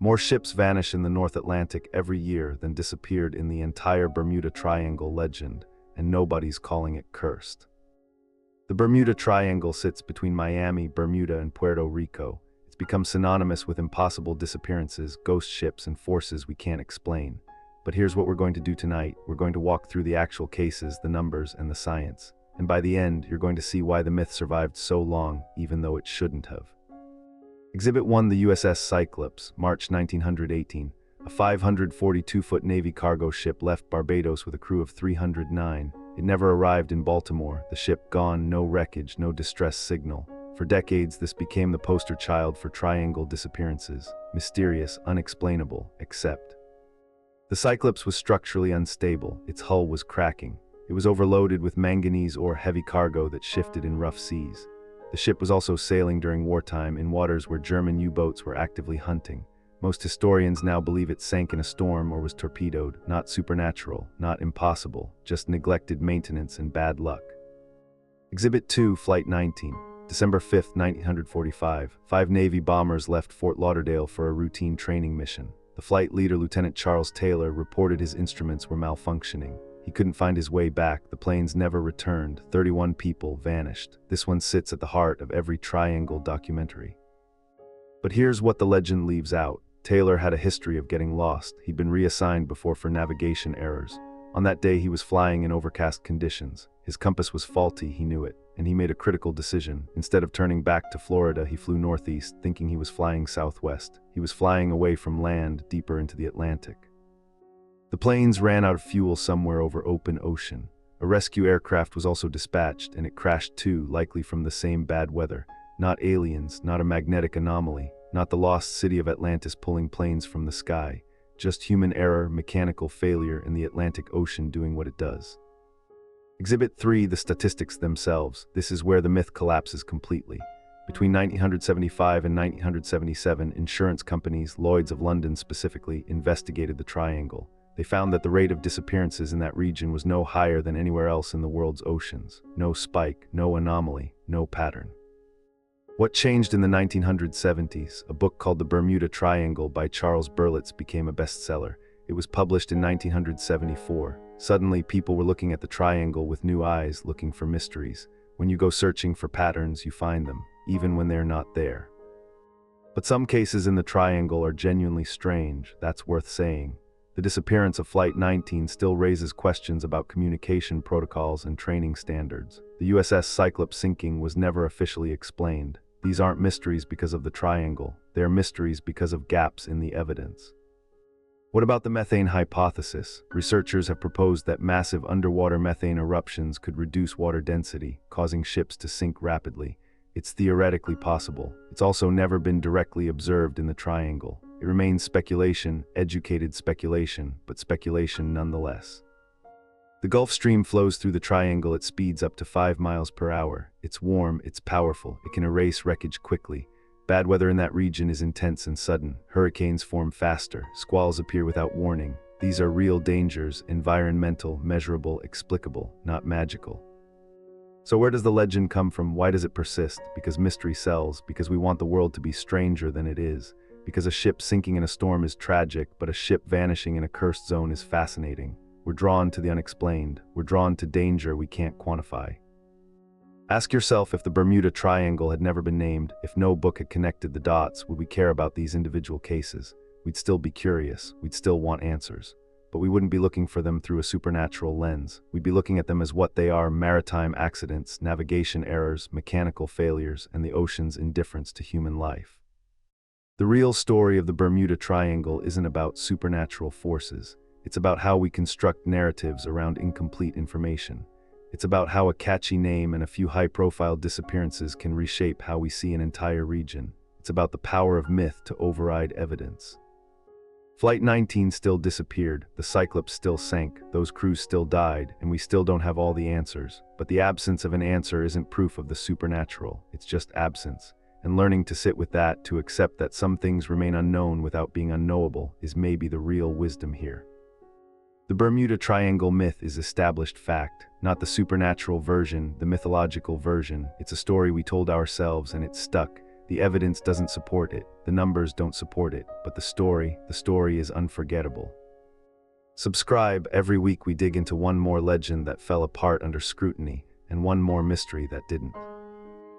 More ships vanish in the North Atlantic every year than disappeared in the entire Bermuda Triangle legend, and nobody's calling it cursed. The Bermuda Triangle sits between Miami, Bermuda, and Puerto Rico. It's become synonymous with impossible disappearances, ghost ships, and forces we can't explain. But here's what we're going to do tonight. We're going to walk through the actual cases, the numbers, and the science. And by the end, you're going to see why the myth survived so long, even though it shouldn't have. Exhibit 1, the USS Cyclops, March 1918. A 542-foot Navy cargo ship left Barbados with a crew of 309. It never arrived in Baltimore. The ship gone, no wreckage, no distress signal. For decades, this became the poster child for triangle disappearances. Mysterious, unexplainable, except. The Cyclops was structurally unstable. Its hull was cracking. It was overloaded with manganese ore heavy cargo that shifted in rough seas. The ship was also sailing during wartime in waters where German U-boats were actively hunting. Most historians now believe it sank in a storm or was torpedoed. Not supernatural, not impossible, just neglected maintenance and bad luck. Exhibit 2, Flight 19. December 5, 1945. 5 Navy bombers left Fort Lauderdale for a routine training mission. The flight leader, Lieutenant Charles Taylor, reported his instruments were malfunctioning. He couldn't find his way back. The planes never returned. 31 people vanished. This one sits at the heart of every triangle documentary. But here's what the legend leaves out. Taylor had a history of getting lost. He'd been reassigned before for navigation errors. On that day, he was flying in overcast conditions. His compass was faulty, he knew it, and he made a critical decision. Instead of turning back to Florida, he flew northeast, thinking he was flying southwest. He was flying away from land, deeper into the Atlantic. The planes ran out of fuel somewhere over open ocean. A rescue aircraft was also dispatched, and it crashed too, likely from the same bad weather. Not aliens, not a magnetic anomaly, not the lost city of Atlantis pulling planes from the sky. Just human error, mechanical failure, and the Atlantic Ocean doing what it does. Exhibit 3, the statistics themselves. This is where the myth collapses completely. Between 1975 and 1977, insurance companies, Lloyd's of London specifically, investigated the triangle. They found that the rate of disappearances in that region was no higher than anywhere else in the world's oceans. No spike, no anomaly, no pattern. What changed in the 1970s? A book called The Bermuda Triangle by Charles Berlitz became a bestseller. It was published in 1974. Suddenly, people were looking at the triangle with new eyes, looking for mysteries. When you go searching for patterns, you find them, even when they're not there. But some cases in the triangle are genuinely strange. That's worth saying. The disappearance of Flight 19 still raises questions about communication protocols and training standards. The USS Cyclops sinking was never officially explained. These aren't mysteries because of the triangle. They're mysteries because of gaps in the evidence. What about the methane hypothesis? Researchers have proposed that massive underwater methane eruptions could reduce water density, causing ships to sink rapidly. It's theoretically possible. It's also never been directly observed in the triangle. It remains speculation, educated speculation, but speculation nonetheless. The Gulf Stream flows through the triangle at speeds up to 5 miles per hour. It's warm, it's powerful, it can erase wreckage quickly. Bad weather in that region is intense and sudden. Hurricanes form faster, squalls appear without warning. These are real dangers, environmental, measurable, explicable, not magical. So where does the legend come from? Why does it persist? Because mystery sells, because we want the world to be stranger than it is. Because a ship sinking in a storm is tragic, but a ship vanishing in a cursed zone is fascinating. We're drawn to the unexplained. We're drawn to danger we can't quantify. Ask yourself, if the Bermuda Triangle had never been named, if no book had connected the dots, would we care about these individual cases? We'd still be curious. We'd still want answers. But we wouldn't be looking for them through a supernatural lens. We'd be looking at them as what they are: maritime accidents, navigation errors, mechanical failures, and the ocean's indifference to human life. The real story of the Bermuda Triangle isn't about supernatural forces. It's about how we construct narratives around incomplete information. It's about how a catchy name and a few high-profile disappearances can reshape how we see an entire region. It's about the power of myth to override evidence. Flight 19 still disappeared, the Cyclops still sank, those crews still died, and we still don't have all the answers. But the absence of an answer isn't proof of the supernatural, it's just absence. And learning to sit with that, to accept that some things remain unknown without being unknowable, is maybe the real wisdom here. The Bermuda Triangle myth is established fact, not the supernatural version, the mythological version. It's a story we told ourselves and it's stuck. The evidence doesn't support it, the numbers don't support it, but the story is unforgettable. Subscribe. Every week we dig into one more legend that fell apart under scrutiny, and one more mystery that didn't.